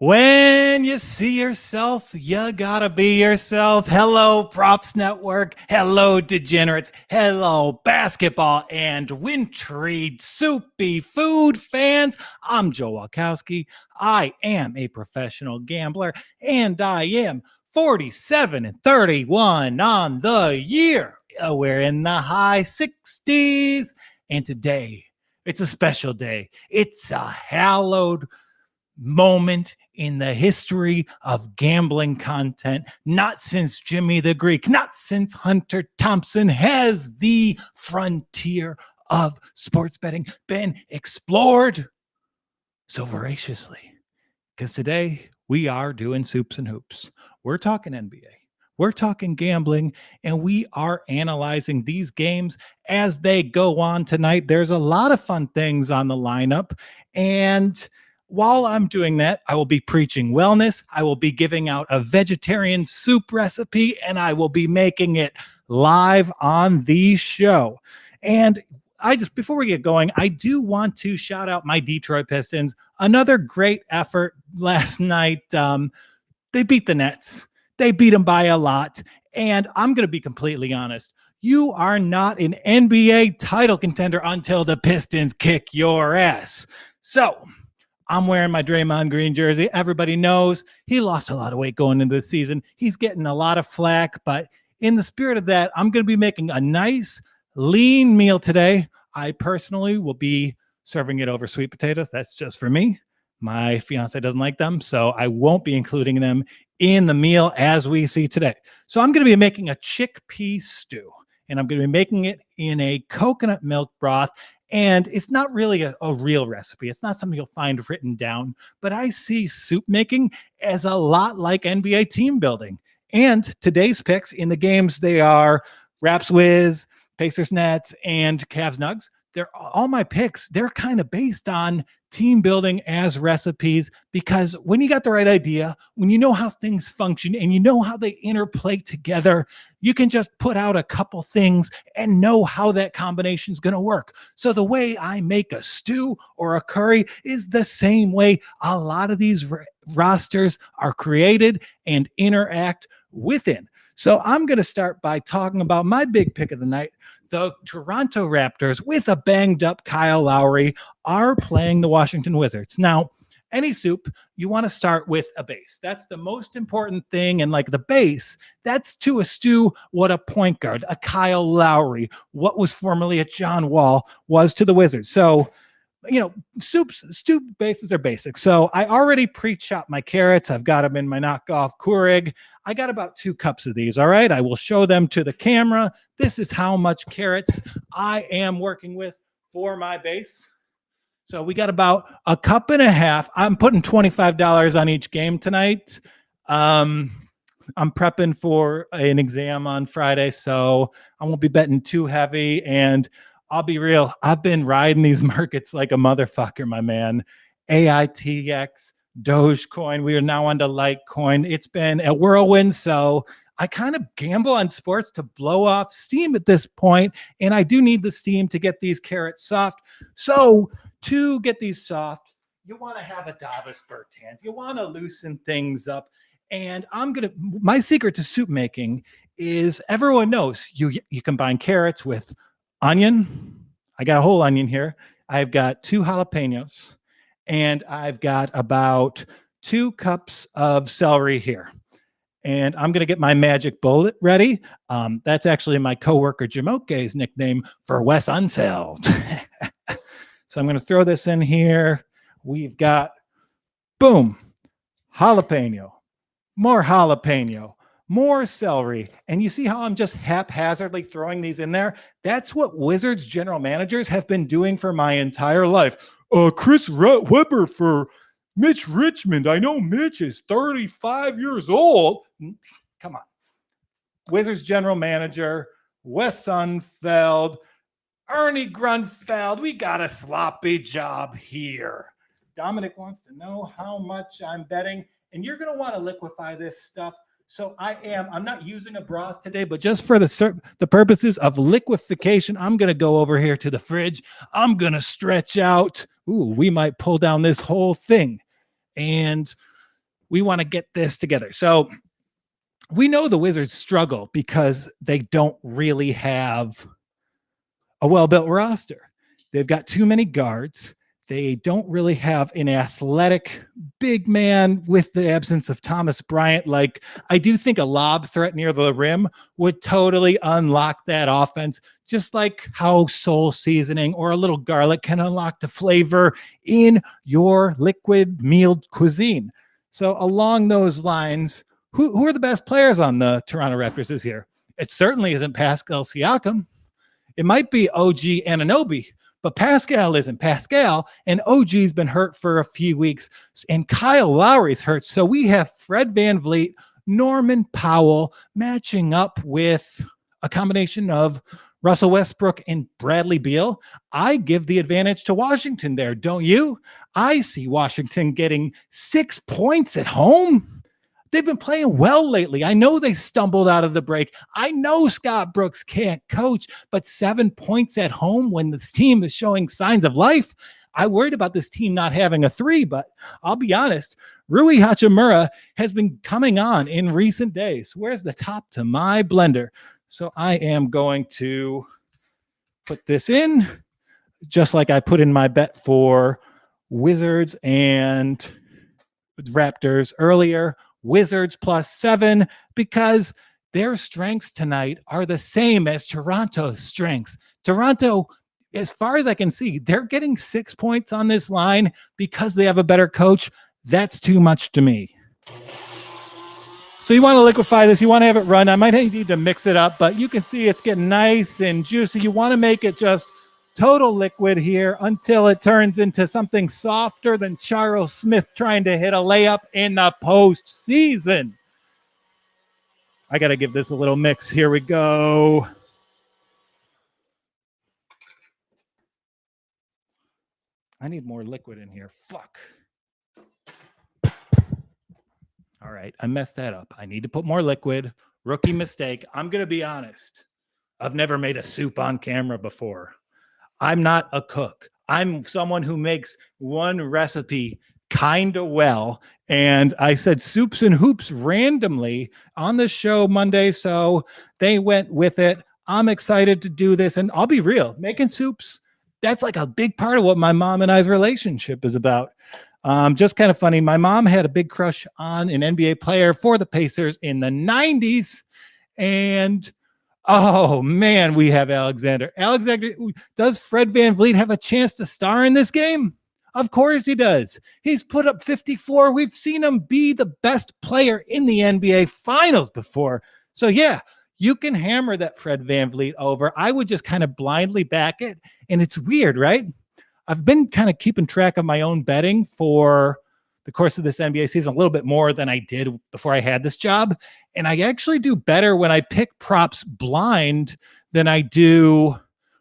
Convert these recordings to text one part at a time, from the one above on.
When you see yourself, you gotta be yourself. Hello, Props Network. Hello, degenerates. Hello, basketball and wintry, soupy food fans. I'm Joe Walkowski. I am a professional gambler, and I am 47-31 on the year. We're in the high 60s, and today it's a special day. It's a hallowed moment in the history of gambling content. Not since Jimmy the Greek, not since Hunter Thompson has the frontier of sports betting been explored so voraciously. Because today we are doing soups and hoops. We're talking NBA. We're talking gambling, and we are analyzing these games as they go on tonight. There's a lot of fun things on the lineup, and while I'm doing that, I will be preaching wellness. I will be giving out a vegetarian soup recipe, and I will be making it live on the show. And before we get going, I do want to shout out my Detroit Pistons. Another great effort last night. They beat the Nets. They beat them by a lot. And I'm going to be completely honest. You are not an NBA title contender until the Pistons kick your ass. So I'm wearing my Draymond Green jersey. Everybody knows he lost a lot of weight going into the season. He's getting a lot of flack, but in the spirit of that, I'm going to be making a nice, lean meal today. I personally will be serving it over sweet potatoes. That's just for me. My fiance doesn't like them, so I won't be including them in the meal as we see today. So I'm going to be making a chickpea stew, and I'm going to be making it in a coconut milk broth. And it's not really a real recipe. It's not something you'll find written down, but I see soup making as a lot like NBA team building. And today's picks in the games, they are Raps Wiz, Pacers Nets, and Cavs Nugs. They're all my picks. They're kind of based on team building as recipes, because when you got the right idea, when you know how things function and you know how they interplay together, you can just put out a couple things and know how that combination is going to work. So the way I make a stew or a curry is the same way a lot of these rosters are created and interact within. So I'm going to start by talking about my big pick of the night. The Toronto Raptors, with a banged up Kyle Lowry, are playing the Washington Wizards. Now, any soup, you want to start with a base. That's the most important thing. And like the base, that's to a stew what a point guard, a Kyle Lowry, what was formerly a John Wall, was to the Wizards. So, stew bases are basic. So I already pre-chopped my carrots. I've got them in my knockoff Keurig. I got about 2 cups of these. All right. I will show them to the camera. This is how much carrots I am working with for my base. So we got about a cup and a half. I'm putting $25 on each game tonight. I'm prepping for an exam on Friday, so I won't be betting too heavy. And I'll be real, I've been riding these markets like a motherfucker, my man. AITX, Dogecoin, we are now on to Litecoin. It's been a whirlwind, so I kind of gamble on sports to blow off steam at this point, and I do need the steam to get these carrots soft. So to get these soft, you want to have a Davis Bertans. You want to loosen things up. And my secret to soup making is, everyone knows you combine carrots with onion. I got a whole onion here. I've got 2 jalapenos, and I've got about 2 cups of celery here. And I'm going to get my magic bullet ready. That's actually my coworker Jamoke's nickname for Wes Unseld. So I'm going to throw this in here. We've got, boom, jalapeno, more celery. And you see how I'm just haphazardly throwing these in there? That's what Wizards general managers have been doing for my entire life. Chris Webber for Mitch Richmond. I know Mitch is 35 years old. Come on. Wizards general manager, Wes Unfeld, Ernie Grunfeld. We got a sloppy job here. Dominic wants to know how much I'm betting, and you're going to want to liquefy this stuff. So I'm not using a broth today, but just for the purposes of liquefaction, I'm going to go over here to the fridge. I'm going to stretch out. Ooh, we might pull down this whole thing. And we want to get this together. So we know the Wizards struggle because they don't really have a well-built roster. They've got too many guards. They don't really have an athletic big man with the absence of Thomas Bryant. Like, I do think a lob threat near the rim would totally unlock that offense, just like how soul seasoning or a little garlic can unlock the flavor in your liquid meal cuisine. So along those lines, who are the best players on the Toronto Raptors this year? It certainly isn't Pascal Siakam. It might be OG Anunoby, but Pascal isn't Pascal, and OG's been hurt for a few weeks, and Kyle Lowry's hurt. So we have Fred VanVleet, Norman Powell matching up with a combination of Russell Westbrook and Bradley Beal. I give the advantage to Washington there, don't you? I see Washington getting 6 points at home. They've been playing well lately. I know they stumbled out of the break. I know Scott Brooks can't coach, but 7 points at home when this team is showing signs of life. I worried about this team not having a three, but I'll be honest, Rui Hachimura has been coming on in recent days. Where's the top to my blender? So I am going to put this in, just like I put in my bet for Wizards and Raptors earlier. Wizards +7, because their strengths tonight are the same as Toronto's strengths. Toronto, as far as I can see, they're getting 6 points on this line because they have a better coach. That's too much to me. So you want to liquefy this. You want to have it run. I might need to mix it up, but you can see it's getting nice and juicy. You want to make it just total liquid here until it turns into something softer than Charles Smith trying to hit a layup in the postseason. I got to give this a little mix. Here we go. I need more liquid in here. Fuck. All right, I messed that up. I need to put more liquid. Rookie mistake. I'm going to be honest. I've never made a soup on camera before. I'm not a cook. I'm someone who makes one recipe kind of well. And I said soups and hoops randomly on the show Monday. So they went with it. I'm excited to do this. And I'll be real, making soups, that's like a big part of what my mom and I's relationship is about. Just kind of funny. My mom had a big crush on an NBA player for the Pacers in the 90s. And oh, man, we have Alexander. Does Fred VanVleet have a chance to star in this game? Of course he does. He's put up 54. We've seen him be the best player in the NBA Finals before. So, yeah, you can hammer that Fred VanVleet over. I would just kind of blindly back it. And it's weird, right? I've been kind of keeping track of my own betting for the course of this NBA season a little bit more than I did before I had this job. And I actually do better when I pick props blind than I do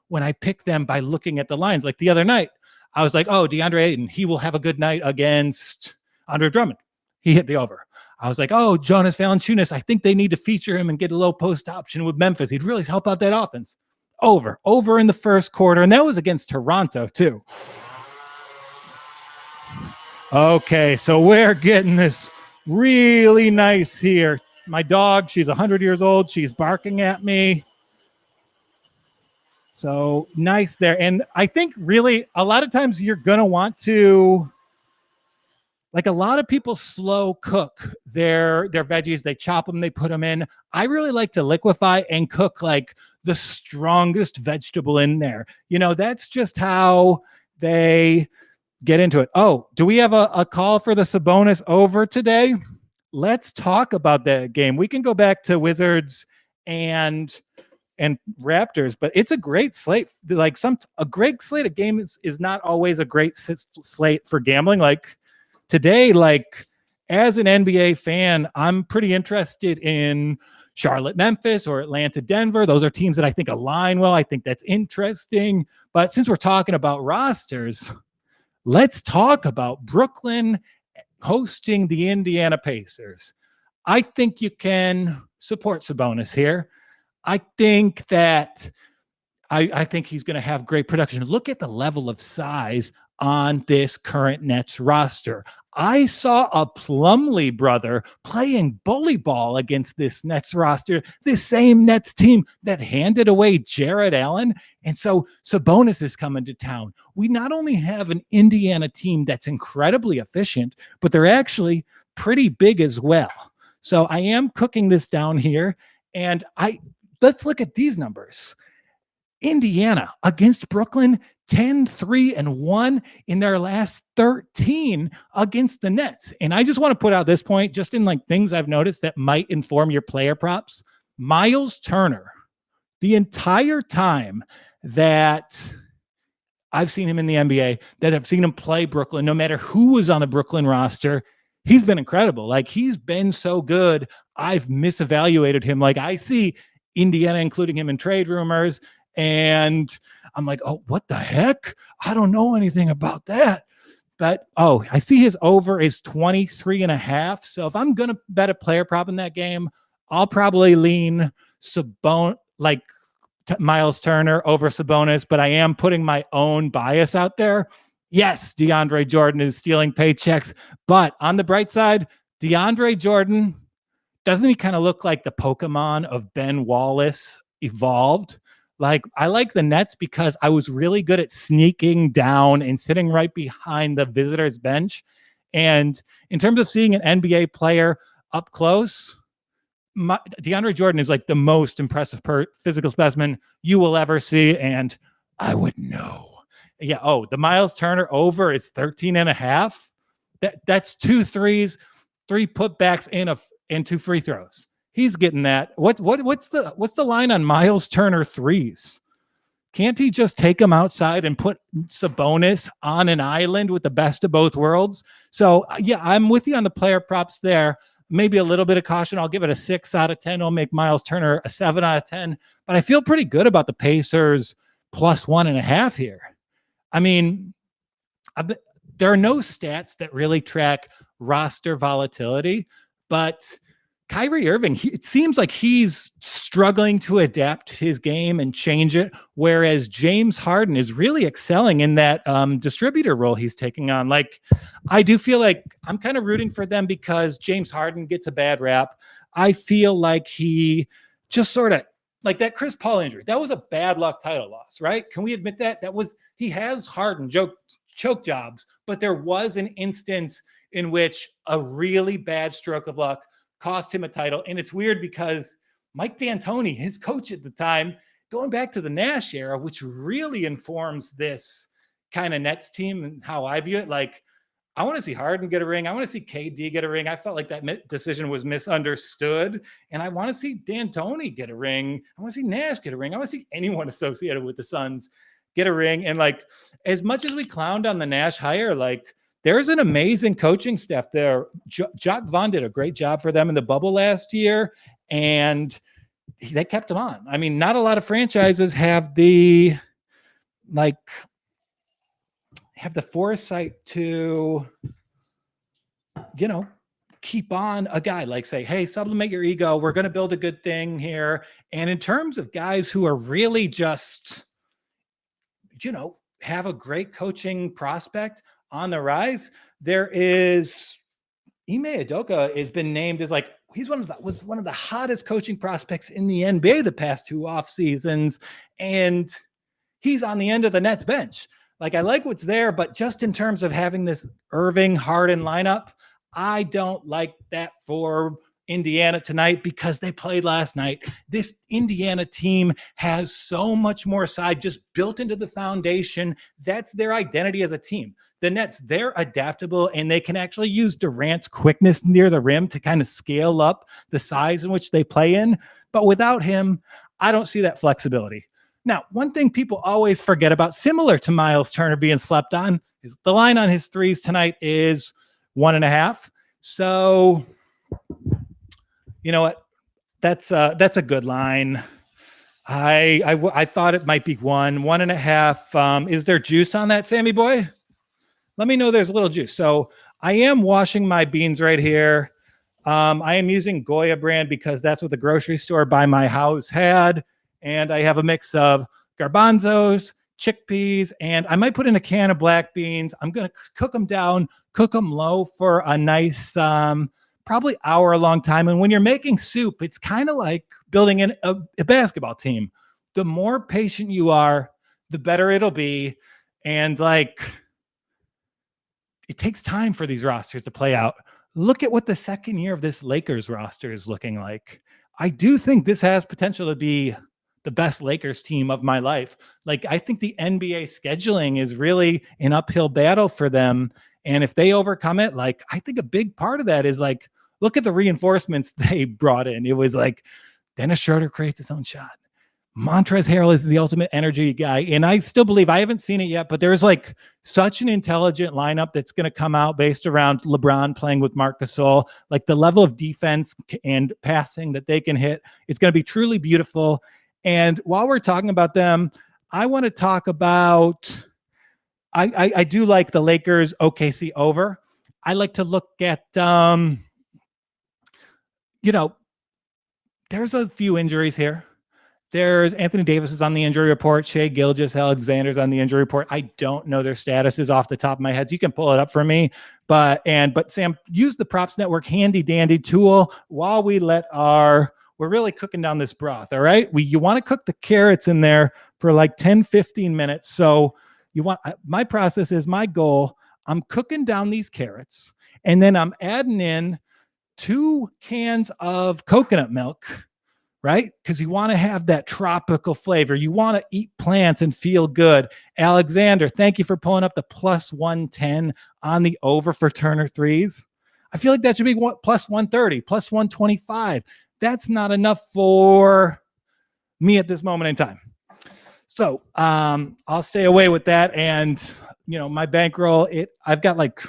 when I pick them by looking at the lines. Like the other night, I was like, oh, DeAndre Ayton, he will have a good night against Andre Drummond. He hit the over. I was like, oh, Jonas Valanciunas, I think they need to feature him and get a low post option with Memphis. He'd really help out that offense. Over in the first quarter. And that was against Toronto too. Okay, so we're getting this really nice here. My dog, she's 100 years old. She's barking at me. So nice there. And I think really a lot of times you're going to want to, like a lot of people slow cook their veggies. They chop them, they put them in. I really like to liquefy and cook like the strongest vegetable in there. You know, that's just how they get into it. Oh, do we have a call for the Sabonis over today? Let's talk about that game. We can go back to Wizards and Raptors, but it's a great slate. Like a great slate of games is not always a great slate for gambling. Like today, like as an NBA fan, I'm pretty interested in Charlotte, Memphis, or Atlanta, Denver. Those are teams that I think align well. I think that's interesting. But since we're talking about rosters, let's talk about Brooklyn hosting the Indiana Pacers. I think you can support Sabonis here. I think that I think he's going to have great production. Look at the level of size on this current Nets roster. I saw a Plumlee brother playing bully ball against this Nets roster, this same Nets team that handed away Jared Allen. And so Sabonis is coming to town. We not only have an Indiana team that's incredibly efficient, but they're actually pretty big as well. So I am cooking this down here, and let's look at these numbers. Indiana against Brooklyn, 10-3-1 in their last 13 against the Nets. And I just want to put out this point, just in like things I've noticed that might inform your player props. Myles Turner, the entire time that I've seen him in the NBA, that I've seen him play Brooklyn, no matter who was on the Brooklyn roster, he's been incredible. Like, he's been so good. I've misevaluated him. Like, I see Indiana including him in trade rumors, and I'm like, oh, what the heck? I don't know anything about that. But, I see his over is 23.5. So if I'm going to bet a player prop in that game, I'll probably lean Myles Turner over Sabonis, but I am putting my own bias out there. Yes, DeAndre Jordan is stealing paychecks, but on the bright side, DeAndre Jordan, doesn't he kind of look like the Pokemon of Ben Wallace evolved? Like, I like the Nets because I was really good at sneaking down and sitting right behind the visitors bench. And in terms of seeing an NBA player up close, DeAndre Jordan is like the most impressive physical specimen you will ever see. And I would know. Yeah. Oh, the Myles Turner over is 13.5. That's 2 threes, 3 putbacks, and 2 free throws. He's getting that. What's the line on Myles Turner threes? Can't he just take him outside and put Sabonis on an island with the best of both worlds? So yeah, I'm with you on the player props there. Maybe a little bit of caution. I'll give it a 6 out of 10. I'll make Myles Turner a 7 out of 10. But I feel pretty good about the Pacers plus 1.5 here. I mean, there are no stats that really track roster volatility, but Kyrie Irving, it seems like he's struggling to adapt his game and change it, whereas James Harden is really excelling in that distributor role he's taking on. Like, I do feel like I'm kind of rooting for them because James Harden gets a bad rap. I feel like he just sort of, like that Chris Paul injury, that was a bad luck title loss, right? Can we admit that? He has Harden choke jobs, but there was an instance in which a really bad stroke of luck cost him a title. And it's weird because Mike D'Antoni, his coach at the time, going back to the Nash era, which really informs this kind of Nets team and how I view it. Like, I want to see Harden get a ring. I want to see KD get a ring. I felt like that decision was misunderstood. And I want to see D'Antoni get a ring. I want to see Nash get a ring. I want to see anyone associated with the Suns get a ring. And like, as much as we clowned on the Nash hire, like, there's an amazing coaching staff there. Jacques Vaughn did a great job for them in the bubble last year, and they kept him on. I mean, not a lot of franchises have the foresight to, keep on a guy, like say, hey, sublimate your ego. We're going to build a good thing here. And in terms of guys who are really just, have a great coaching prospect on the rise, there is Ime Udoka has been named as like, was one of the hottest coaching prospects in the NBA the past 2 off seasons. And he's on the end of the Nets bench. Like, I like what's there, but just in terms of having this Irving Harden lineup, I don't like that for Indiana tonight because they played last night. This Indiana team has so much more side just built into the foundation. That's their identity as a team. The Nets, they're adaptable and they can actually use Durant's quickness near the rim to kind of scale up the size in which they play in. But without him, I don't see that flexibility. Now, one thing people always forget about, similar to Myles Turner being slept on, is the line on his threes tonight is 1.5. So, you know what? That's a good line. I thought it might be 1.5. Is there juice on that, Sammy boy? Let me know there's a little juice. So I am washing my beans right here. I am using Goya brand because that's what the grocery store by my house had. And I have a mix of garbanzos, chickpeas, and I might put in a can of black beans. I'm going to cook them down, cook them low for a nice, probably hour-long time. And when you're making soup, it's kind of like building a basketball team. The more patient you are, the better it'll be. And like, it takes time for these rosters to play out. Look at what the second year of this Lakers roster is looking like. I do think this has potential to be the best Lakers team of my life. Like, I think the NBA scheduling is really an uphill battle for them. And if they overcome it, like, I think a big part of that is like, look at the reinforcements they brought in. It was like Dennis Schroeder creates his own shot. Montrezl Harrell is the ultimate energy guy. And I still believe, I haven't seen it yet, but there's like such an intelligent lineup that's going to come out based around LeBron playing with Marc Gasol. Like, the level of defense and passing that they can hit, it's going to be truly beautiful. And while we're talking about them, I want to talk about, I do like the Lakers OKC over. I like to look at, there's a few injuries here. There's Anthony Davis is on the injury report. Shai Gilgeous-Alexander's on the injury report. I don't know their statuses off the top of my head, so you can pull it up for me. But Sam, use the Props Network handy dandy tool while we we're really cooking down this broth. All right. You want to cook the carrots in there for like 10, 15 minutes. So my process is, my goal, I'm cooking down these carrots, and then I'm adding in 2 cans of coconut milk, right? Because you want to have that tropical flavor. You want to eat plants and feel good. Alexander, thank you for pulling up the plus 110 on the over for Turner threes. I feel like that should be plus 130, plus 125. That's not enough for me at this moment in time. So I'll stay away with that. And, my bankroll, I've got like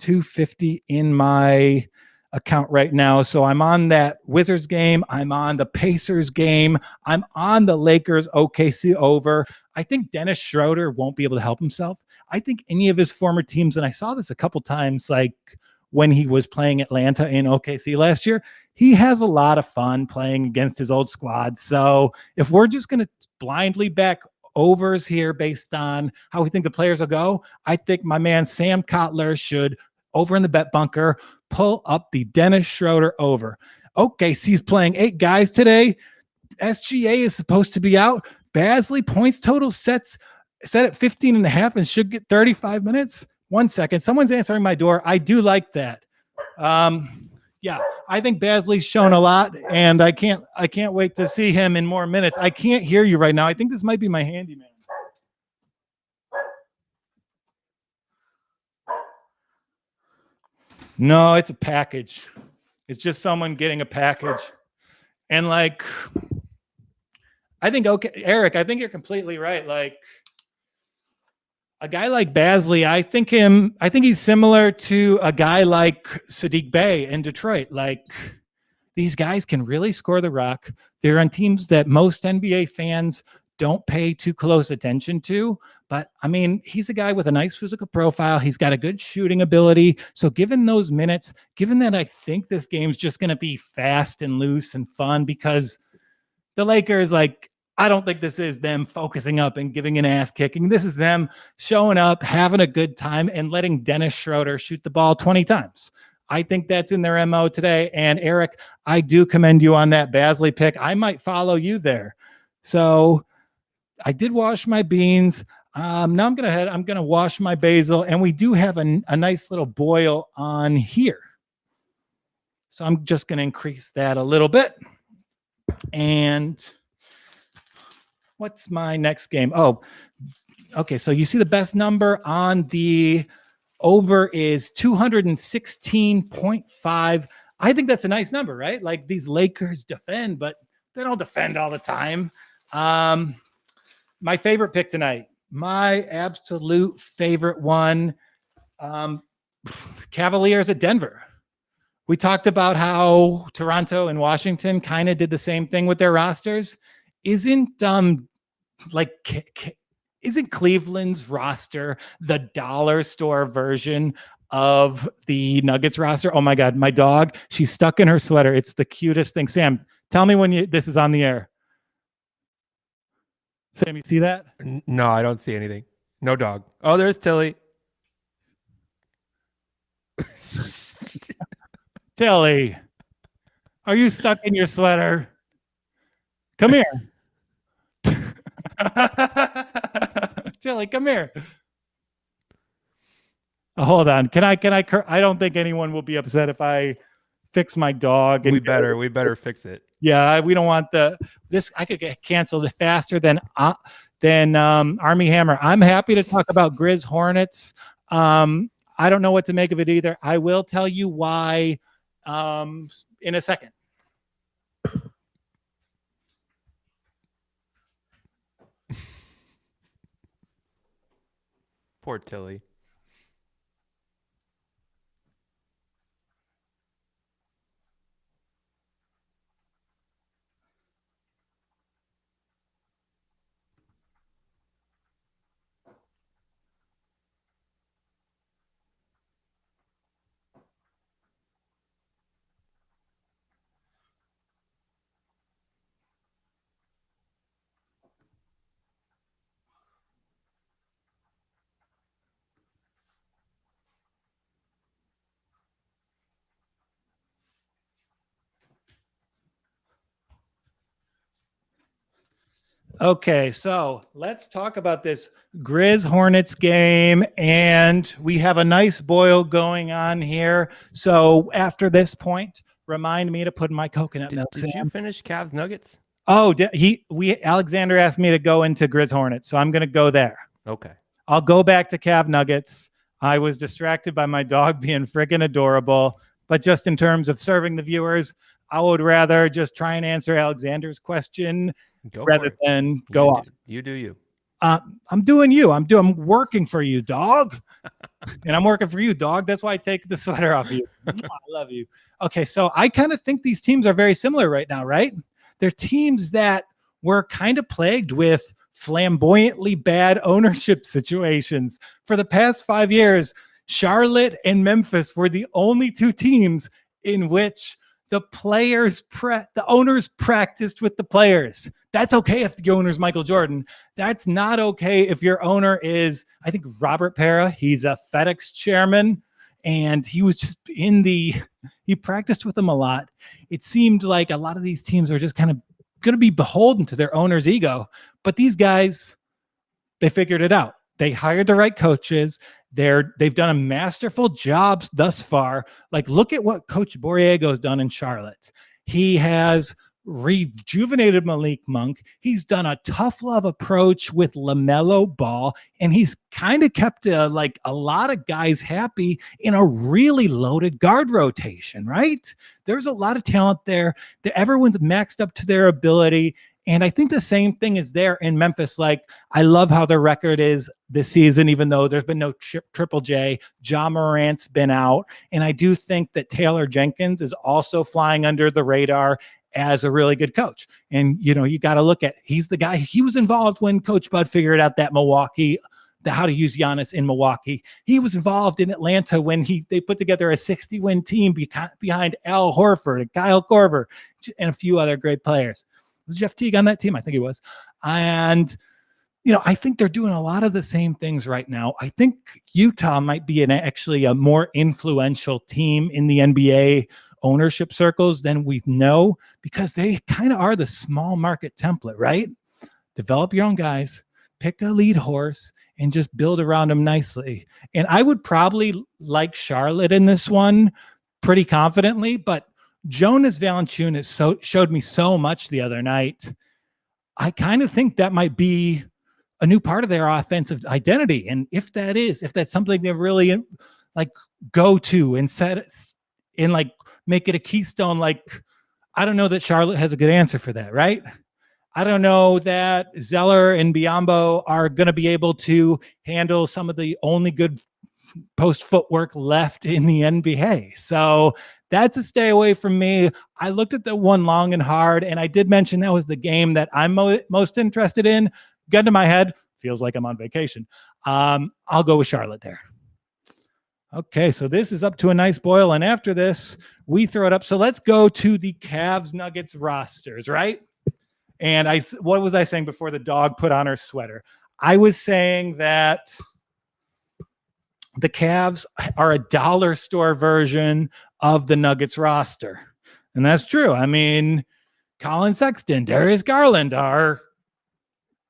250 in my account right now. So I'm on that Wizards game. I'm on the Pacers game. I'm on the Lakers OKC over. I think Dennis Schroeder won't be able to help himself. I think any of his former teams, and I saw this a couple times, like when he was playing Atlanta in OKC last year, he has a lot of fun playing against his old squad. So if we're just going to blindly back overs here based on how we think the players will go, I think my man Sam Kotler should, over in the bet bunker, pull up the Dennis Schroeder over. Okay, so he's playing 8 guys today. SGA is supposed to be out. Bazely points total set at 15.5 and should get 35 minutes. 1 second. Someone's answering my door. I do like that. Yeah, I think Bazley's shown a lot, and I can't wait to see him in more minutes. I can't hear you right now. I think this might be my handyman. No, it's a package. It's just someone getting a package. And like, I think, okay, Eric, I think you're completely right. Like, a guy like Bazely, I think he's similar to a guy like Sadiq Bey in Detroit. Like, these guys can really score the rock. They're on teams that most NBA fans don't pay too close attention to. But I mean, he's a guy with a nice physical profile. He's got a good shooting ability. So given those minutes, given that I think this game's just going to be fast and loose and fun, because the Lakers, like, I don't think this is them focusing up and giving an ass kicking. This is them showing up, having a good time, and letting Dennis Schroeder shoot the ball 20 times. I think that's in their MO today. And Eric, I do commend you on that Bazely pick. I might follow you there. So I did wash my beans. Now I'm going to wash my basil, and we do have a nice little boil on here. So I'm just going to increase that a little bit. And what's my next game? Oh, okay. So you see the best number on the over is 216.5. I think that's a nice number, right? Like, these Lakers defend, but they don't defend all the time. My favorite pick tonight, my absolute favorite one, Cavaliers at Denver. We talked about how Toronto and Washington kind of did the same thing with their rosters. Isn't Cleveland's roster the dollar store version of the Nuggets roster? Oh my God, my dog, she's stuck in her sweater. It's the cutest thing. Sam, tell me when this is on the air. Sam, you see that? No, I don't see anything. No dog. Oh, there's Tilly. Tilly, are you stuck in your sweater? Come here. Tilly, come here. Hold on. Can I I don't think anyone will be upset if I fix my dog. And we better fix it. Yeah, we don't want this. I could get canceled faster than Army Hammer. I'm happy to talk about Grizz Hornets. I don't know what to make of it either. I will tell you why in a second. Poor Tilly. Okay, so let's talk about this Grizz Hornets game, and we have a nice boil going on here. So after this point, remind me to put my coconut milk. Did you finish Cavs Nuggets? Oh, Alexander asked me to go into Grizz Hornets, so I'm going to go there. Okay. I'll go back to Cav Nuggets. I was distracted by my dog being freaking adorable, but just in terms of serving the viewers, I would rather just try and answer Alexander's question rather than go off. You do you. I'm doing you. I'm working for you, dog. And I'm working for you, dog. That's why I take the sweater off you. I love you. Okay, so I kind of think these teams are very similar right now, right? They're teams that were kind of plagued with flamboyantly bad ownership situations. For the past 5 years, Charlotte and Memphis were the only two teams in which the owners practiced with the players. That's okay if the owner's Michael Jordan. That's not okay if your owner is, I think, Robert Pera. He's a FedEx chairman, and he was just he practiced with them a lot. It seemed like a lot of these teams are just kind of going to be beholden to their owner's ego. But these guys, they figured it out. They hired the right coaches. They've done a masterful job thus far. Like, look at what Coach Borrego's done in Charlotte. He has rejuvenated Malik Monk. He's done a tough love approach with LaMelo Ball, and he's kind of kept a lot of guys happy in a really loaded guard rotation, right? There's a lot of talent there. Everyone's maxed up to their ability. And I think the same thing is there in Memphis. Like, I love how their record is this season, even though there's been no Triple J. Ja Morant's been out. And I do think that Taylor Jenkins is also flying under the radar as a really good coach. And, you got to look at, he's the guy, he was involved when Coach Bud figured out that how to use Giannis in Milwaukee. He was involved in Atlanta when they put together a 60-win team behind Al Horford and Kyle Korver and a few other great players. Was Jeff Teague on that team? I think he was. And, I think they're doing a lot of the same things right now. I think Utah might be actually a more influential team in the NBA ownership circles than we know, because they kind of are the small market template, right? Develop your own guys, pick a lead horse, and just build around them nicely. And I would probably like Charlotte in this one pretty confidently, but Jonas Valanciunas showed me so much the other night. I kind of think that might be a new part of their offensive identity. And if that's something they really go to and set it and make it a keystone, I don't know that Charlotte has a good answer for that, right? I don't know that Zeller and Biyombo are going to be able to handle some of the only good post footwork left in the NBA. So that's a stay away from me. I looked at the one long and hard, and I did mention that was the game that I'm most interested in. Gun to my head, feels like I'm on vacation. I'll go with Charlotte there. Okay, so this is up to a nice boil, and after this, we throw it up. So let's go to the Cavs Nuggets rosters, right? And what was I saying before the dog put on her sweater? I was saying that the Cavs are a dollar store version of the Nuggets roster. And that's true. I mean, Colin Sexton, Darius Garland are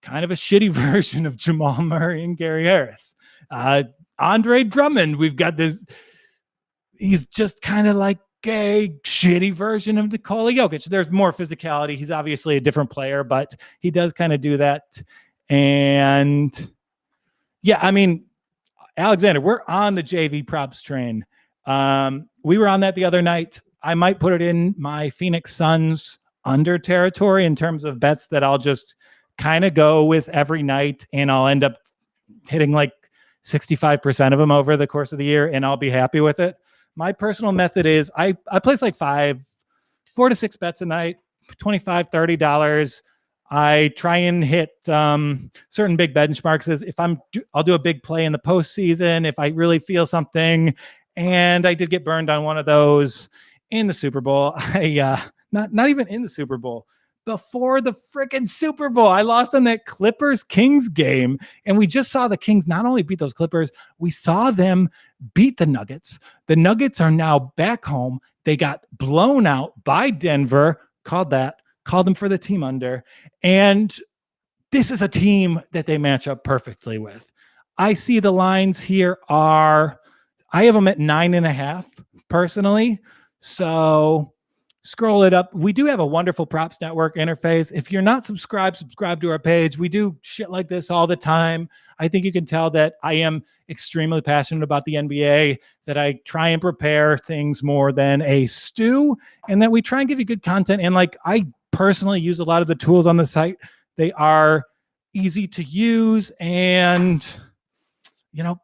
kind of a shitty version of Jamal Murray and Gary Harris. Andre Drummond, we've got this. He's just kind of like a shitty version of Nikola Jokic. There's more physicality. He's obviously a different player, but he does kind of do that. And yeah, I mean, Alexander, we're on the JV props train. We were on that the other night. I might put it in my Phoenix Suns under territory in terms of bets that I'll just kind of go with every night, and I'll end up hitting like 65% of them over the course of the year, and I'll be happy with it. My personal method is I place like 4 to 6 bets a night, $25, $30. I try and hit certain big benchmarks. As if I'll do a big play in the postseason if I really feel something. And I did get burned on one of those in the Super Bowl. Not even in the Super Bowl. Before the freaking Super Bowl, I lost on that Clippers-Kings game. And we just saw the Kings not only beat those Clippers, we saw them beat the Nuggets. The Nuggets are now back home. They got blown out by Denver, called them for the team under. And this is a team that they match up perfectly with. I see the lines here I have them at 9.5 personally. So scroll it up. We do have a wonderful Props Network interface. If you're not subscribed, subscribe to our page. We do shit like this all the time. I think you can tell that I am extremely passionate about the NBA, that I try and prepare things more than a stew, and that we try and give you good content. And like, I personally use a lot of the tools on the site. They are easy to use and,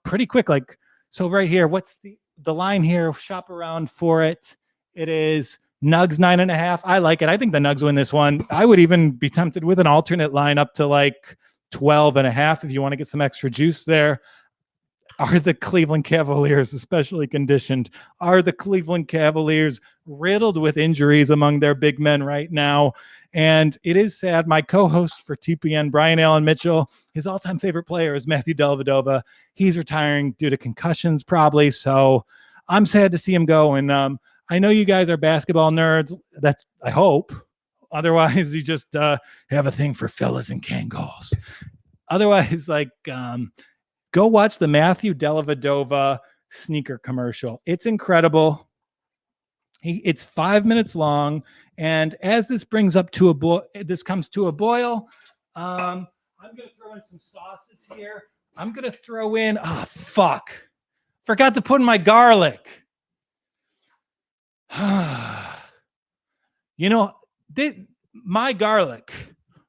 pretty quick. Like, so right here, what's the line here? Shop around for it. It is Nugs 9.5. I like it. I think the Nugs win this one. I would even be tempted with an alternate line up to like 12.5 if you want to get some extra juice there. Are the Cleveland Cavaliers especially conditioned? Are the Cleveland Cavaliers riddled with injuries among their big men right now? And it is sad. My co-host for TPN, Brian Allen Mitchell, his all-time favorite player is Matthew Dellavedova. He's retiring due to concussions probably. So I'm sad to see him go. And I know you guys are basketball nerds. That's, I hope. Otherwise, you just have a thing for fellas and Kangals. Otherwise, like, go watch the Matthew Dellavedova sneaker commercial. It's incredible. It's 5 minutes long. And as this comes to a boil, I'm going to throw in some sauces here. I'm going to throw in, forgot to put in my garlic. My garlic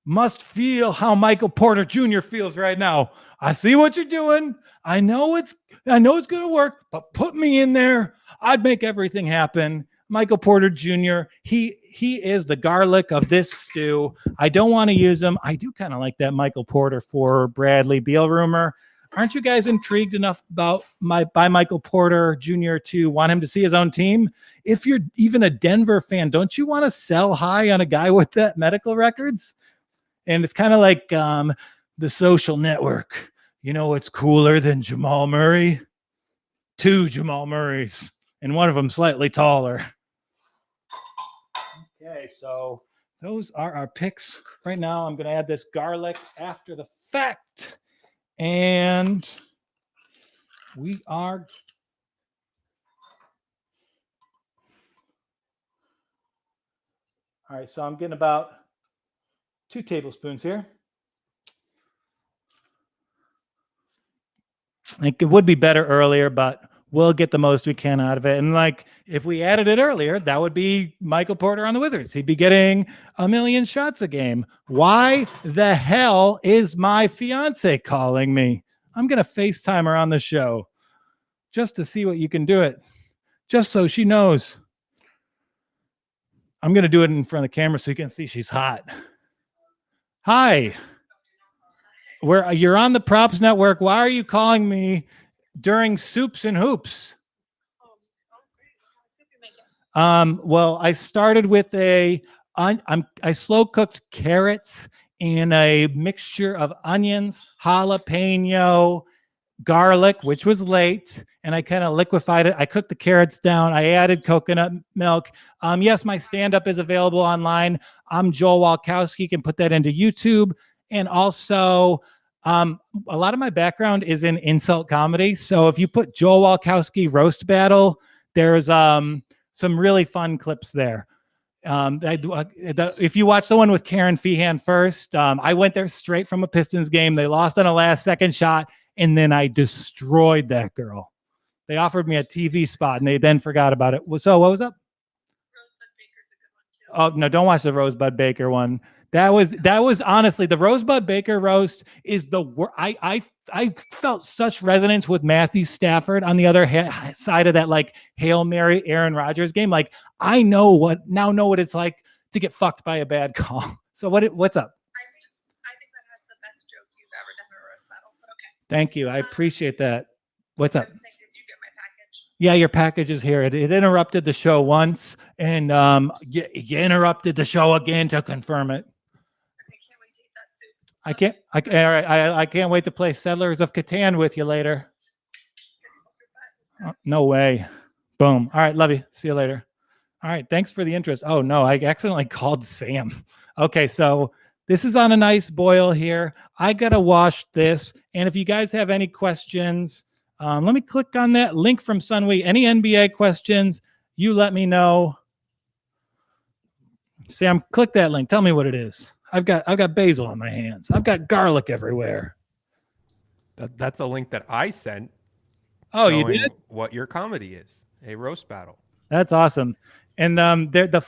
must feel how Michael Porter Jr. feels right now. I see what you're doing. I know it's going to work, but put me in there. I'd make everything happen. Michael Porter Jr., he is the garlic of this stew. I don't want to use him. I do kind of like that Michael Porter for Bradley Beal rumor. Aren't you guys intrigued enough by Michael Porter Jr. to want him to see his own team? If you're even a Denver fan, don't you want to sell high on a guy with that medical records? And it's kind of like the Social Network. You know what's cooler than Jamal Murray? 2 Jamal Murrays, and one of them slightly taller. Okay, so those are our picks. Right now, I'm going to add this garlic after the fact. And we are all right. So I'm getting about 2 tablespoons here. Like, it would be better earlier, but we'll get the most we can out of it. And like, if we added it earlier, that would be Michael Porter on the Wizards. He'd be getting 1 million shots a game. Why the hell is my fiance calling me? I'm going to FaceTime her on the show just to see what you can do it. Just so she knows. I'm going to do it in front of the camera so you can see she's hot. Hi. You're on the Props Network. Why are you calling me during Soups and Hoops? Well, I started with a I slow cooked carrots in a mixture of onions, jalapeno, garlic, which was late, and I kind of liquefied it. I cooked the carrots down. I added coconut milk. Yes, my stand-up is available online. I'm Joel Walkowski. You can put that into YouTube. And also, a lot of my background is in insult comedy. So if you put Joel Walkowski roast battle, there's some really fun clips there. If you watch the one with Karen Feehan first, I went there straight from a Pistons game. They lost on a last-second shot, and then I destroyed that girl. They offered me a TV spot, and they then forgot about it. So what was up? Rosebud Baker's a good one too. Oh no, don't watch the Rosebud Baker one. That was honestly, the Rosebud Baker roast is the worst. I felt such resonance with Matthew Stafford on the other side of that, like, Hail Mary Aaron Rodgers game. Like, I know what it's like to get fucked by a bad call. So what's up? I think that has the best joke you've ever done in a roast battle. But okay. Thank you. I appreciate that. What's up? I'm saying, did you get my package? Yeah, your package is here. It interrupted the show once, and you interrupted the show again to confirm it. Okay, can't wait to eat that soup. All right, I can't wait to play Settlers of Catan with you later. No way. Boom. All right, love you. See you later. All right, thanks for the interest. Oh no, I accidentally called Sam. Okay, so this is on a nice boil here. I gotta wash this, and if you guys have any questions, let me click on that link from Sunweek. Any NBA questions, you let me know. Sam, click that link. Tell me what it is. I've got basil on my hands. I've got garlic everywhere. That's a link that I sent. Oh, you did? What your comedy is? A roast battle. That's awesome. And the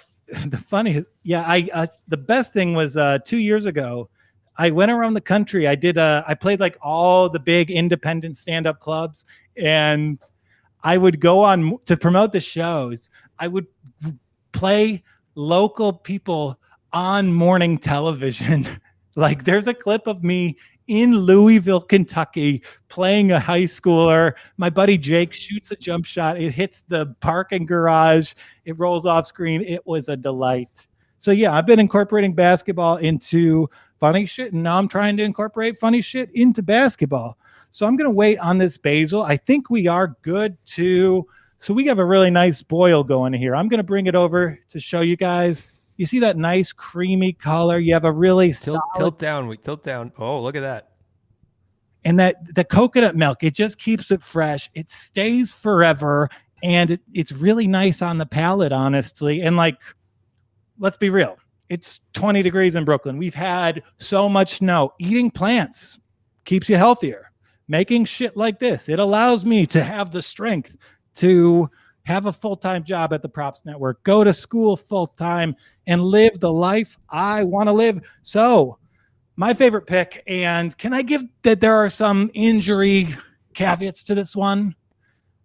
funniest, the best thing was 2 years ago, I went around the country. I played like all the big independent stand-up clubs, and I would go on to promote the shows. I would play local people on morning television. Like, there's a clip of me in Louisville, Kentucky, playing a high schooler. My buddy Jake shoots a jump shot. It hits the parking garage. It rolls off screen. It was a delight. So yeah, I've been incorporating basketball into funny shit, and now I'm trying to incorporate funny shit into basketball. So I'm going to wait on this basil. I think we are good to, so we have a really nice boil going here. I'm going to bring it over to show you guys. You see that nice creamy color? You have a really tilt down. We tilt down. Oh, look at that. And that the coconut milk, it just keeps it fresh. It stays forever, and it's really nice on the palate, honestly. And like, let's be real. It's 20 degrees in Brooklyn. We've had so much snow. Eating plants keeps you healthier. Making shit like this, it allows me to have the strength to have a full-time job at the Props Network, go to school full-time, and live the life I want to live. So my favorite pick, and can I give that there are some injury caveats to this one?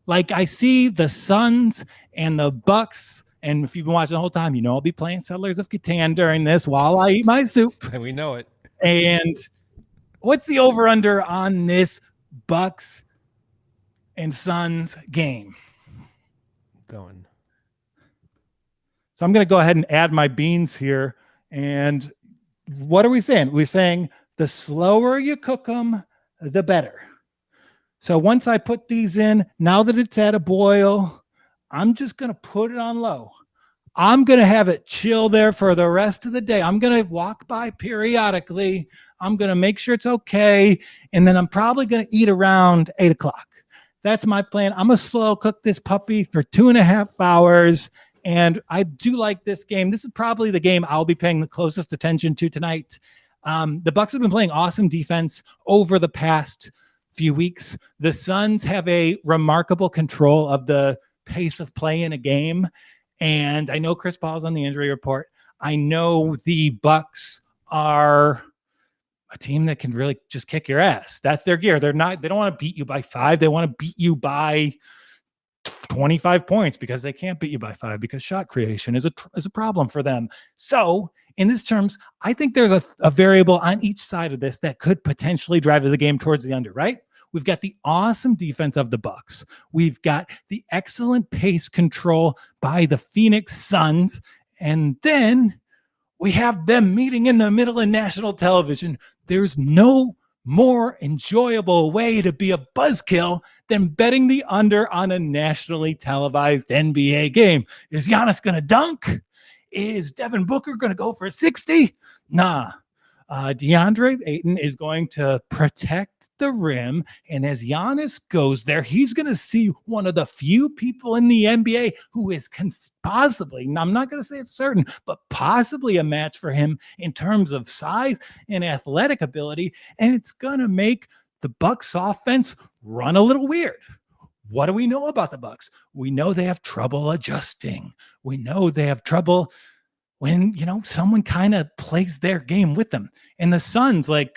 Like, I see the Suns and the Bucs, and if you've been watching the whole time, you know I'll be playing Settlers of Catan during this while I eat my soup. And we know it. And what's the over-under on this Bucs and Suns game? Going. So I'm going to go ahead and add my beans here. And what are we saying? We're saying the slower you cook them, the better. So once I put these in, now that it's at a boil, I'm just going to put it on low. I'm going to have it chill there for the rest of the day. I'm going to walk by periodically. I'm going to make sure it's okay. And then I'm probably going to eat around 8 o'clock. That's my plan. I'm going to slow cook this puppy for 2.5 hours. And I do like this game. This is probably the game I'll be paying the closest attention to tonight. The Bucs have been playing awesome defense over the past few weeks. The Suns have a remarkable control of the pace of play in a game. And I know Chris Paul's on the injury report. I know the Bucs are a team that can really just kick your ass. That's their gear. They don't want to beat you by 5. They want to beat you by 25 points because they can't beat you by 5 because shot creation is a problem for them. So in this terms, I think there's a variable on each side of this that could potentially drive the game towards the under, right? We've got the awesome defense of the Bucs. We've got the excellent pace control by the Phoenix Suns. And then We have them meeting in the middle of national television. There's no more enjoyable way to be a buzzkill than betting the under on a nationally televised NBA game. Is Giannis going to dunk? Is Devin Booker going to go for 60? Nah. DeAndre Ayton is going to protect the rim. And as Giannis goes there, he's going to see one of the few people in the NBA who is possibly, I'm not going to say it's certain, but possibly a match for him in terms of size and athletic ability. And it's going to make the Bucs offense run a little weird. What do we know about the Bucs? We know they have trouble adjusting. We know they have trouble when, someone kind of plays their game with them. And the Suns, I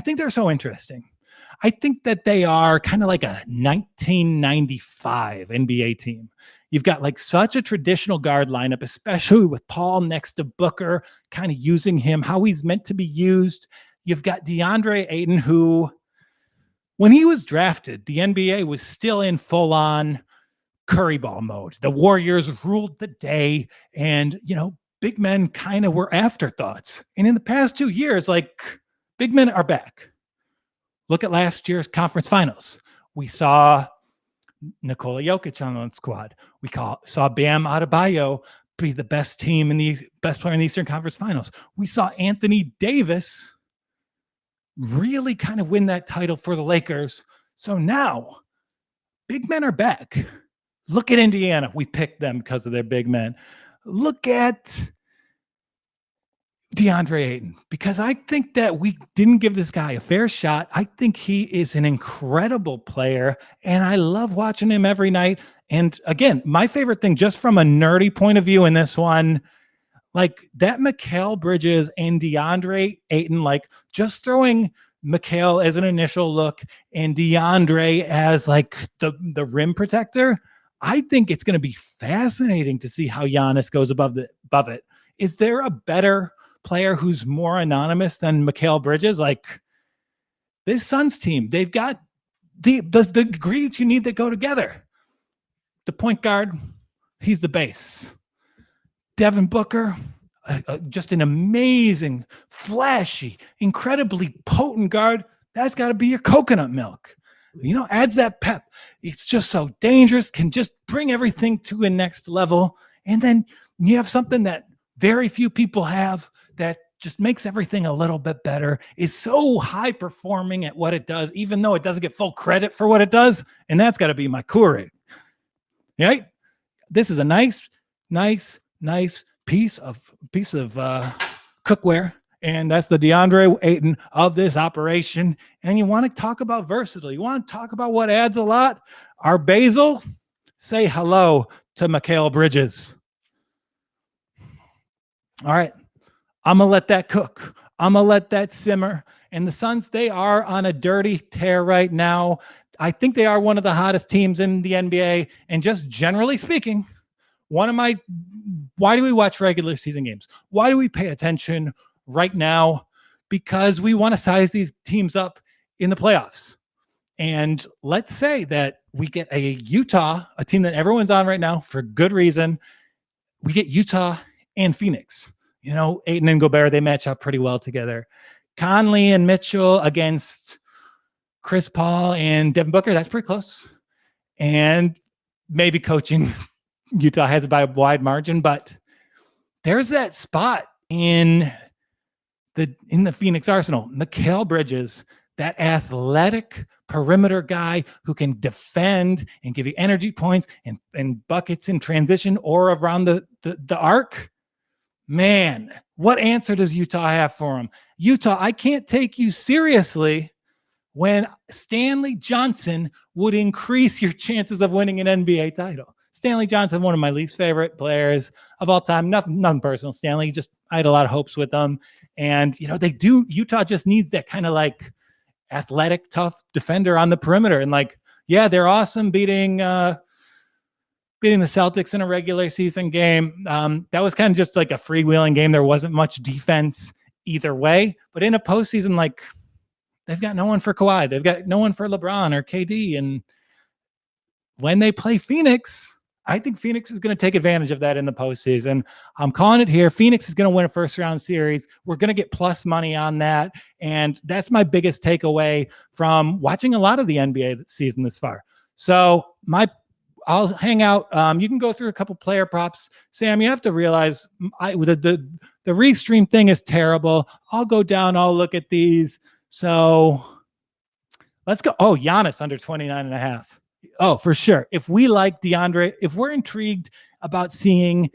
think they're so interesting. I think that they are kind of like a 1995 NBA team. You've got such a traditional guard lineup, especially with Paul next to Booker, kind of using him how he's meant to be used. You've got DeAndre Ayton, who, when he was drafted, the NBA was still in full-on Curry ball mode. The Warriors ruled the day, and, big men kind of were afterthoughts. And in the past 2 years, big men are back. Look at last year's conference finals. We saw Nikola Jokic on the squad. We saw Bam Adebayo be the best player in the Eastern Conference Finals. We saw Anthony Davis really kind of win that title for the Lakers. So now, big men are back. Look at Indiana. We picked them because of their big men. Look at DeAndre Ayton, because I think that we didn't give this guy a fair shot. I think he is an incredible player, and I love watching him every night. And again, my favorite thing, just from a nerdy point of view in this one, that Mikal Bridges and DeAndre Ayton, just throwing Mikal as an initial look and DeAndre as the rim protector. I think it's going to be fascinating to see how Giannis goes above it. Is there a better player who's more anonymous than Mikal Bridges? This Suns team, they've got the ingredients you need that go together. The point guard, he's the base. Devin Booker, just an amazing, flashy, incredibly potent guard. That's got to be your coconut milk. Adds that pep. It's just so dangerous, can just bring everything to a next level. And then you have something that very few people have that just makes everything a little bit better, is so high performing at what it does, even though it doesn't get full credit for what it does. And that's got to be my Keurig. Right? This is a nice piece of cookware. And that's the DeAndre Ayton of this operation. And you want to talk about versatile. You want to talk about what adds a lot. Our Bazely, say hello to Mikal Bridges. All right. I'm going to let that cook. I'm going to let that simmer. And the Suns, they are on a dirty tear right now. I think they are one of the hottest teams in the NBA. And just generally speaking, why do we watch regular season games? Why do we pay attention right now? Because we want to size these teams up in the playoffs. And let's say that we get a Utah, a team that everyone's on right now for good reason. We get Utah and Phoenix. Ayton and Gobert, they match up pretty well together. Conley and Mitchell against Chris Paul and Devin Booker, that's pretty close. And maybe coaching Utah has it by a wide margin, but there's that spot in the Phoenix Arsenal. Mikal Bridges, that athletic perimeter guy who can defend and give you energy points and buckets in transition or around the arc. Man, what answer does Utah have for him? Utah, I can't take you seriously when Stanley Johnson would increase your chances of winning an NBA title. Stanley Johnson, one of my least favorite players of all time. Nothing personal, Stanley. Just I had a lot of hopes with them. And, Utah just needs that kind of athletic, tough defender on the perimeter. And they're awesome beating the Celtics in a regular season game. That was kind of just a freewheeling game. There wasn't much defense either way. But in a postseason, they've got no one for Kawhi. They've got no one for LeBron or KD. And when they play Phoenix, I think Phoenix is going to take advantage of that in the postseason. I'm calling it here. Phoenix is going to win a first-round series. We're going to get plus money on that, and that's my biggest takeaway from watching a lot of the NBA season this far. So I'll hang out. You can go through a couple player props. Sam, you have to realize the restream thing is terrible. I'll go down. I'll look at these. So let's go. Oh, Giannis under 29.5. Oh, for sure. If we like DeAndre, if we're intrigued about seeing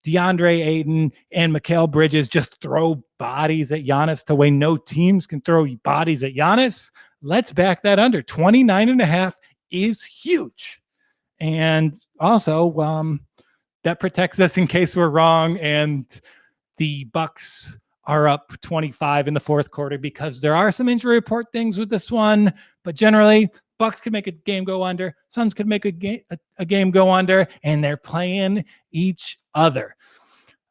DeAndre Ayton and Mikal Bridges just throw bodies at Giannis the way no teams can throw bodies at Giannis, let's back that under. 29.5 is huge. And also, that protects us in case we're wrong and the Bucs are up 25 in the fourth quarter, because there are some injury report things with this one, but generally Bucs could make a game go under, Suns could make a game go under, and they're playing each other.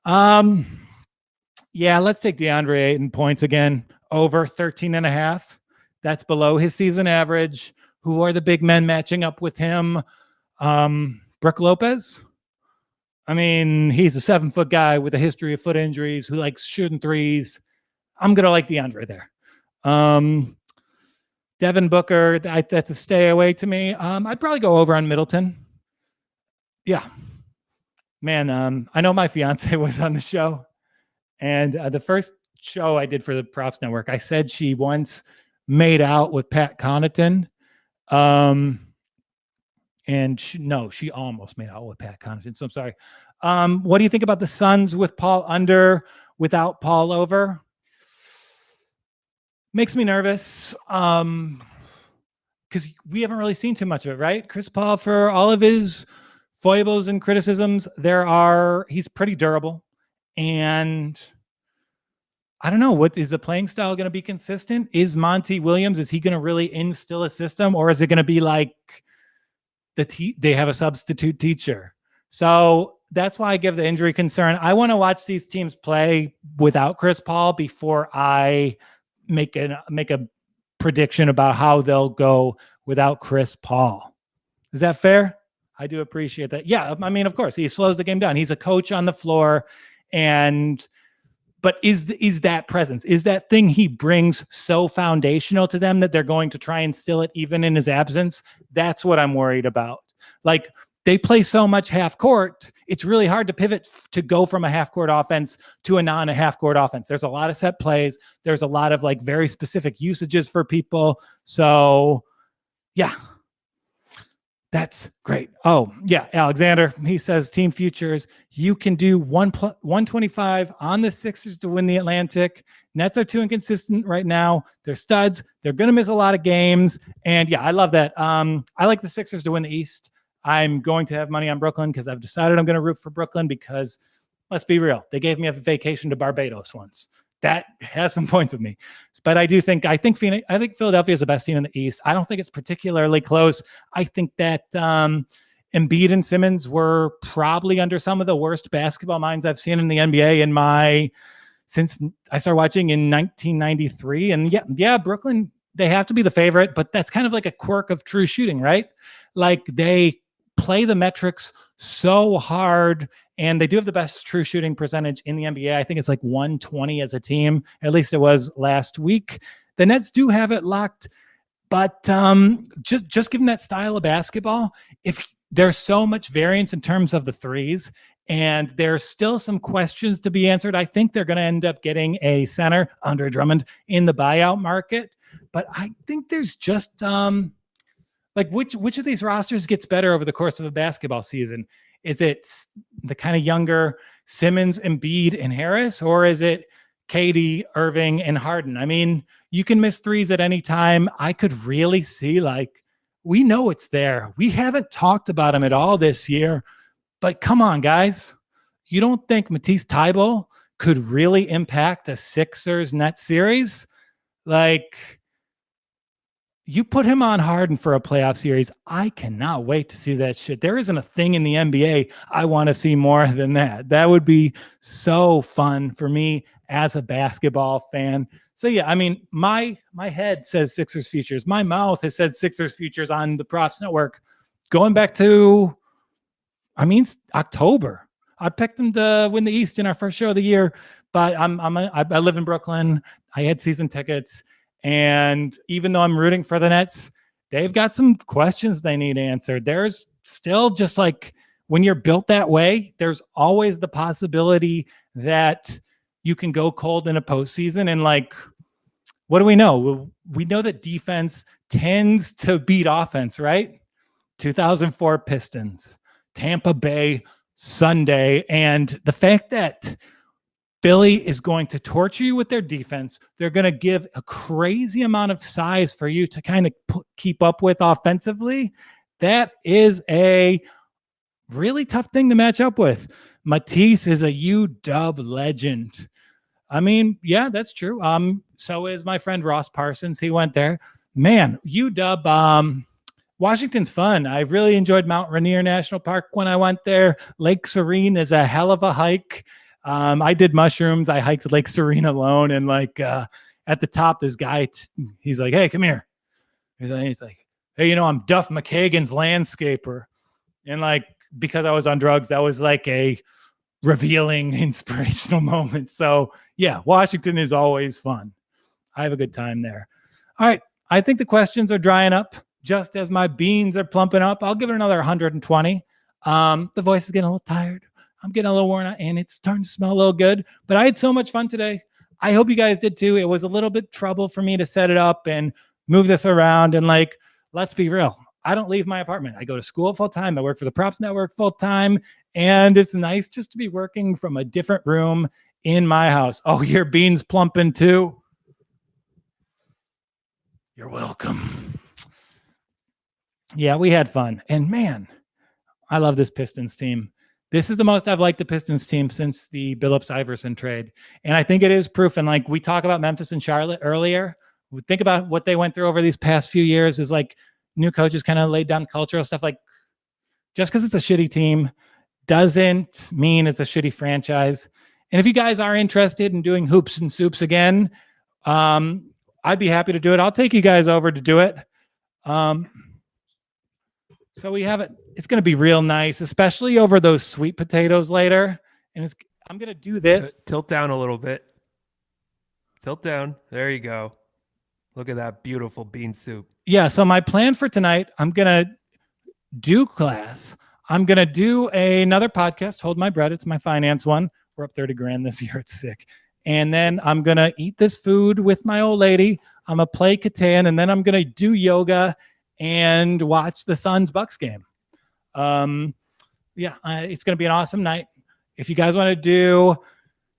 Yeah, let's take DeAndre Ayton points again, over 13.5. That's below his season average. Who are the big men matching up with him? Brook Lopez. I mean, he's a 7-foot guy with a history of foot injuries who likes shooting threes. I'm going to like DeAndre there. Devin Booker, that's a stay away to me. I'd probably go over on Middleton. Yeah. Man, I know my fiance was on the show. And the first show I did for the Props Network, I said she once made out with Pat Connaughton. And she almost made out with Pat Connaughton. So I'm sorry. What do you think about the Suns with Paul under, without Paul over? Makes me nervous. Because we haven't really seen too much of it, right? Chris Paul, for all of his foibles and criticisms, he's pretty durable. And I don't know, what is the playing style going to be consistent? Is Monty Williams, is he going to really instill a system, or is it going to be like they have a substitute teacher? So that's why I give the injury concern. I want to watch these teams play without Chris Paul before I make a prediction about how they'll go without Chris Paul. Is that fair? I do appreciate that. Yeah, I mean, of course, he slows the game down. He's a coach on the floor, but is that presence, is that thing he brings so foundational to them that they're going to try and steal it even in his absence? That's what I'm worried about. Like, they play so much half court, it's really hard to pivot to go from a half court offense to a half court offense. There's a lot of set plays. There's a lot of like very specific usages for people. So yeah, that's great. Oh yeah. Alexander, he says team futures, you can do 125 on the Sixers to win the Atlantic. Nets are too inconsistent right now. They're studs. They're going to miss a lot of games. And yeah, I love that. I like the Sixers to win the East. I'm going to have money on Brooklyn because I've decided I'm going to root for Brooklyn because, let's be real, they gave me a vacation to Barbados once. That has some points with me. But I think Philadelphia is the best team in the East. I don't think it's particularly close. I think that Embiid and Simmons were probably under some of the worst basketball minds I've seen in the NBA since I started watching in 1993. And yeah, Brooklyn, they have to be the favorite, but that's kind of like a quirk of true shooting, right? Like, they play the metrics so hard, and they do have the best true shooting percentage in the NBA. I think it's like 120 as a team. At least it was last week. The Nets do have it locked, but just given that style of basketball, if there's so much variance in terms of the threes, and there's still some questions to be answered, I think they're going to end up getting a center, Andre Drummond, in the buyout market. But I think there's just like which of these rosters gets better over the course of a basketball season? Is it the kind of younger Simmons, Embiid, and Harris, or is it KD, Irving, and Harden? I mean, you can miss threes at any time. I could really see, like, we know it's there. We haven't talked about him at all this year, but come on, guys. You don't think Matisse Thybulle could really impact a Sixers-Nets series? Like, you put him on Harden for a playoff series, I cannot wait to see that shit. There isn't a thing in the NBA I want to see more than that. That would be so fun for me as a basketball fan. So yeah, I mean, my head says Sixers futures. My mouth has said Sixers futures on the Props Network going back to, I mean, October. I picked them to win the East in our first show of the year, but I live in Brooklyn. I had season tickets, and even though I'm rooting for the Nets, they've got some questions they need answered. There's still just like when you're built that way, there's always the possibility that you can go cold in a postseason. And like, what do we know? We know that defense tends to beat offense, right? 2004 Pistons, Tampa Bay Sunday, and the fact that Philly is going to torture you with their defense. They're going to give a crazy amount of size for you to kind of keep up with offensively. That is a really tough thing to match up with. Matisse is a UW legend. I mean, yeah, that's true. So is my friend Ross Parsons. He went there. Man, UW, Washington's fun. I really enjoyed Mount Rainier National Park when I went there. Lake Serene is a hell of a hike. I did mushrooms. I hiked Lake Serene alone. And like at the top, this guy, he's like, hey, come here. He's like, hey, I'm Duff McKagan's landscaper. And like, because I was on drugs, that was like a revealing, inspirational moment. So yeah, Washington is always fun. I have a good time there. All right. I think the questions are drying up. Just as my beans are plumping up, I'll give it another 120. The voice is getting a little tired. I'm getting a little worn out, and it's starting to smell a little good. But I had so much fun today. I hope you guys did too. It was a little bit trouble for me to set it up and move this around. And like, let's be real. I don't leave my apartment. I go to school full time. I work for the Props Network full time. And it's nice just to be working from a different room in my house. Oh, your beans plumping too. You're welcome. Yeah, we had fun. And man, I love this Pistons team. This is the most I've liked the Pistons team since the Billups-Iverson trade. And I think it is proof. And like we talk about Memphis and Charlotte earlier, we think about what they went through over these past few years is like new coaches kind of laid down cultural stuff. Like just because it's a shitty team doesn't mean it's a shitty franchise. And if you guys are interested in doing hoops and soups again, I'd be happy to do it. I'll take you guys over to do it. So we have it. It's going to be real nice, especially over those sweet potatoes later. And I'm going to do this. Tilt down a little bit. Tilt down. There you go. Look at that beautiful bean soup. Yeah. So my plan for tonight, I'm going to do class. I'm going to do another podcast, Hold My Bread. It's my finance one. We're up $30,000 this year. It's sick. And then I'm going to eat this food with my old lady. I'm going to play Catan, and then I'm going to do yoga and watch the Suns Bucs game. It's going to be an awesome night. If you guys want to do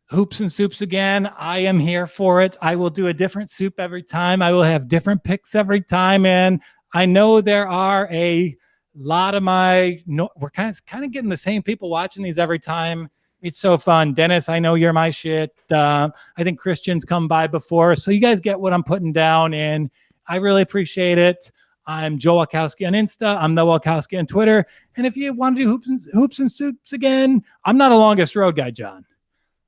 hoops and soups again, I am here for it. I will do a different soup every time. I will have different picks every time. And I know there are a lot of we're kind of getting the same people watching these every time. It's so fun. Dennis, I know you're my shit. I think Christian's come by before. So you guys get what I'm putting down, and I really appreciate it. I'm Joe Wachowski on Insta. I'm the Wachowski on Twitter. And if you want to do hoops and soups again, I'm not a longest road guy, John.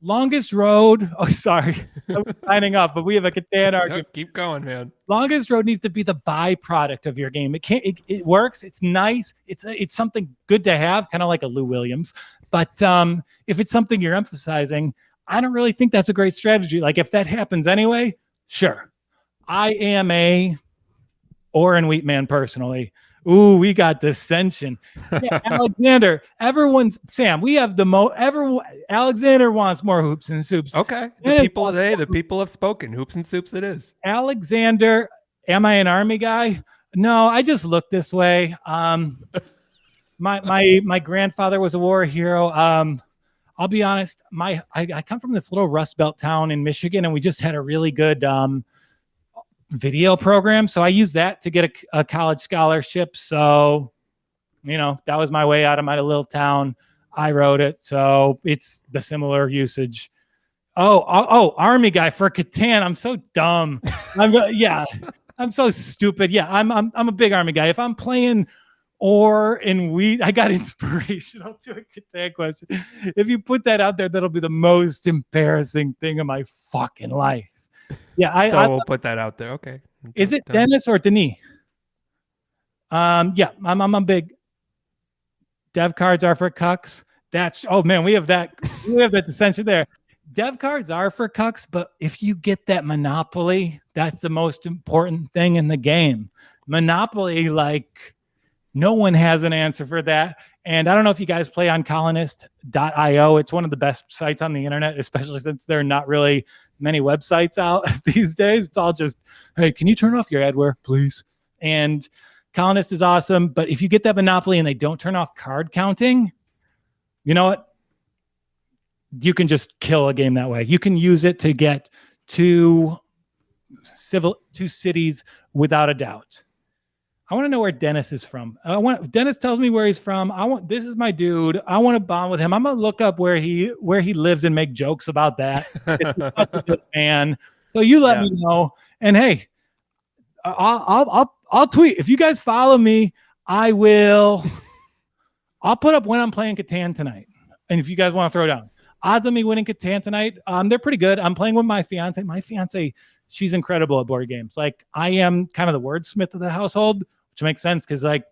Longest road. Oh, sorry. I was signing off, but we have a Catan argument. Keep going, man. Longest road needs to be the byproduct of your game. It works. It's nice. It's something good to have, kind of like a Lou Williams. But if it's something you're emphasizing, I don't really think that's a great strategy. Like if that happens anyway, sure. I am a Oren Wheatman personally. Ooh, we got dissension. Yeah, Alexander, Sam, we have Alexander wants more hoops and soups. Okay. The people have spoken. Hoops and soups it is. Alexander, am I an Army guy? No, I just look this way. My grandfather was a war hero. I'll be honest, I come from this little Rust Belt town in Michigan, and we just had a really good video program. So I used that to get a college scholarship. So, that was my way out of my little town. I wrote it. So it's the similar usage. Oh, Army guy for Catan. I'm so dumb. I'm so stupid. Yeah, I'm a big Army guy. If I'm playing I got inspirational to a Catan question. If you put that out there, that'll be the most embarrassing thing of my fucking life. Yeah, we'll put that out there. Okay. Is it Dennis or Denis? Yeah, I'm a big. Dev cards are for cucks. That's we have that dissension there. Dev cards are for cucks, but if you get that Monopoly, that's the most important thing in the game. Monopoly, like no one has an answer for that. And I don't know if you guys play on colonist.io. It's one of the best sites on the internet, especially since there are not really many websites out these days. It's all just, hey, can you turn off your adware, please? And Colonist is awesome. But if you get that Monopoly and they don't turn off card counting, you know what? You can just kill a game that way. You can use it to get two cities without a doubt. I want to know where Dennis is from. Dennis tells me where he's from. This is my dude. I want to bond with him. I'm gonna look up where he lives and make jokes about that. It's such a good fan. So you let me know. And hey, I'll tweet. If you guys follow me, I'll put up when I'm playing Catan tonight. And if you guys want to throw down odds of me winning Catan tonight, they're pretty good. I'm playing with my fiance. My fiance, she's incredible at board games. Like I am kind of the wordsmith of the household, which makes sense because like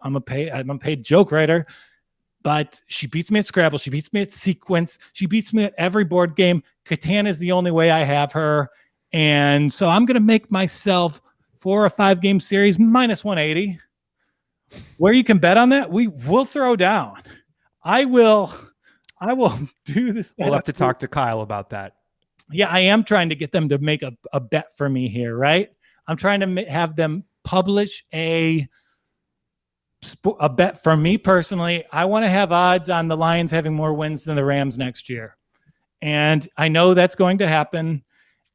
I'm a paid joke writer. But she beats me at Scrabble. She beats me at Sequence. She beats me at every board game. Catan is the only way I have her. And so I'm going to make myself 4 or 5 game series minus 180. Where you can bet on that, we will throw down. I will do this. We'll have to talk to Kyle about that. Yeah, I am trying to get them to make a bet for me here, right? I'm trying to have them publish a bet for me personally. I want to have odds on the Lions having more wins than the Rams next year. And I know that's going to happen.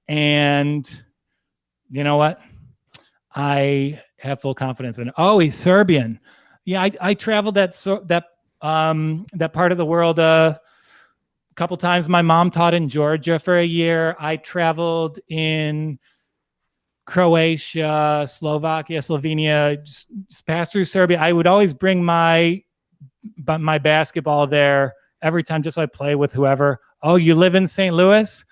And you know what? I have full confidence in it. Oh, he's Serbian. Yeah, I traveled that part of the world a couple times. My mom taught in Georgia for a year. I traveled in Croatia, Slovakia, Slovenia, just passed through Serbia. I would always bring my basketball there every time just so I play with whoever. Oh, you live in St. Louis?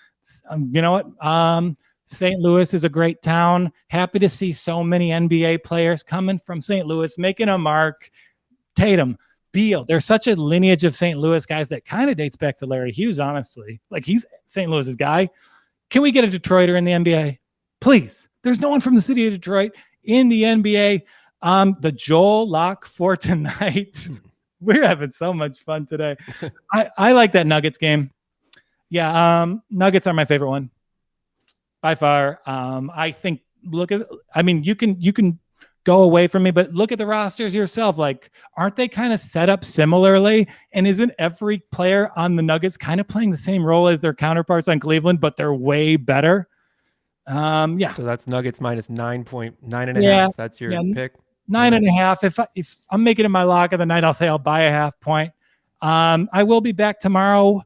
You know what? St. Louis is a great town. Happy to see so many NBA players coming from St. Louis, making a mark. Tatum, Beal. There's such a lineage of St. Louis guys that kind of dates back to Larry Hughes, honestly. Like he's St. Louis's guy. Can we get a Detroiter in the NBA? Please. There's no one from the city of Detroit in the NBA. The Joel lock for tonight. We're having so much fun today. I like that Nuggets game. Yeah, Nuggets are my favorite one by far. I think you can go away from me, but look at the rosters yourself. Like, aren't they kind of set up similarly? And isn't every player on the Nuggets kind of playing the same role as their counterparts on Cleveland, but they're way better? Yeah. So that's Nuggets minus 9.9.5. Yeah, That's your pick. 9.5. If I'm making it my lock of the night, I'll say I'll buy a half point. I will be back tomorrow.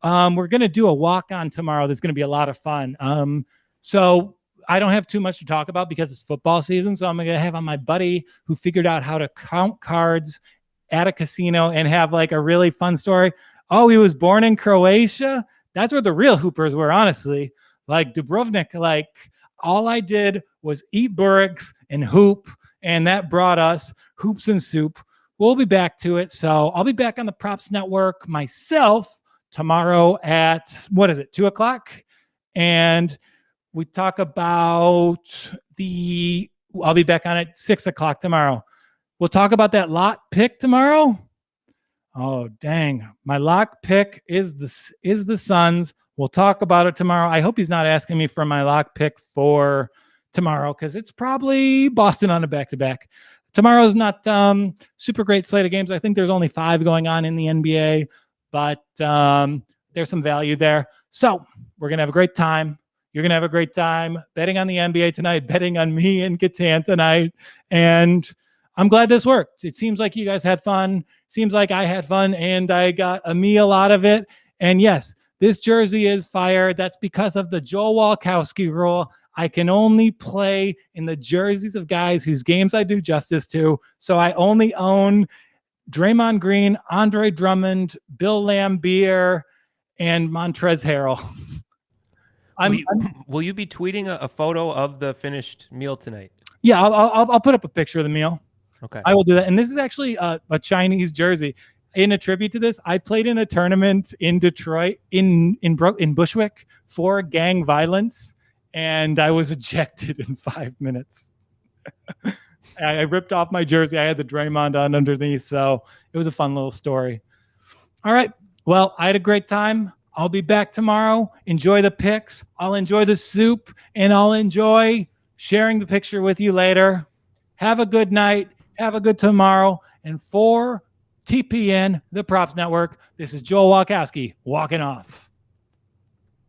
We're going to do a walk-on tomorrow. That's going to be a lot of fun. So I don't have too much to talk about because it's football season. So I'm going to have on my buddy who figured out how to count cards at a casino and have like a really fun story. Oh, he was born in Croatia. That's where the real hoopers were, honestly. Like Dubrovnik, like all I did was eat Bureks and hoop. And that brought us hoops and soup. We'll be back to it. So I'll be back on the Props Network myself tomorrow at, 2:00? And we talk about I'll be back on at 6:00 tomorrow. We'll talk about that lot pick tomorrow. Oh, dang. My lock pick is the Suns. We'll talk about it tomorrow. I hope he's not asking me for my lock pick for tomorrow because it's probably Boston on a back-to-back. Tomorrow's not super great slate of games. I think there's only 5 going on in the NBA, but there's some value there. So we're going to have a great time. You're going to have a great time betting on the NBA tonight, betting on me and Catan tonight. And I'm glad this worked. It seems like you guys had fun. Seems like I had fun and I got a meal out of it. And yes, this jersey is fire. That's because of the Joel Walkowski rule. I can only play in the jerseys of guys whose games I do justice to. So I only own Draymond Green, Andre Drummond, Bill Laimbeer, and Montrezl Harrell. Will you be tweeting a photo of the finished meal tonight? Yeah, I'll put up a picture of the meal. Okay. I will do that. And this is actually a Chinese jersey. In a tribute to this, I played in a tournament in Detroit, in Bushwick, for gang violence, and I was ejected in 5 minutes. I ripped off my jersey. I had the Draymond on underneath, so it was a fun little story. All right. Well, I had a great time. I'll be back tomorrow. Enjoy the pics. I'll enjoy the soup, and I'll enjoy sharing the picture with you later. Have a good night. Have a good tomorrow. And for TPN, the Props Network, this is Joel Walkowski walking off.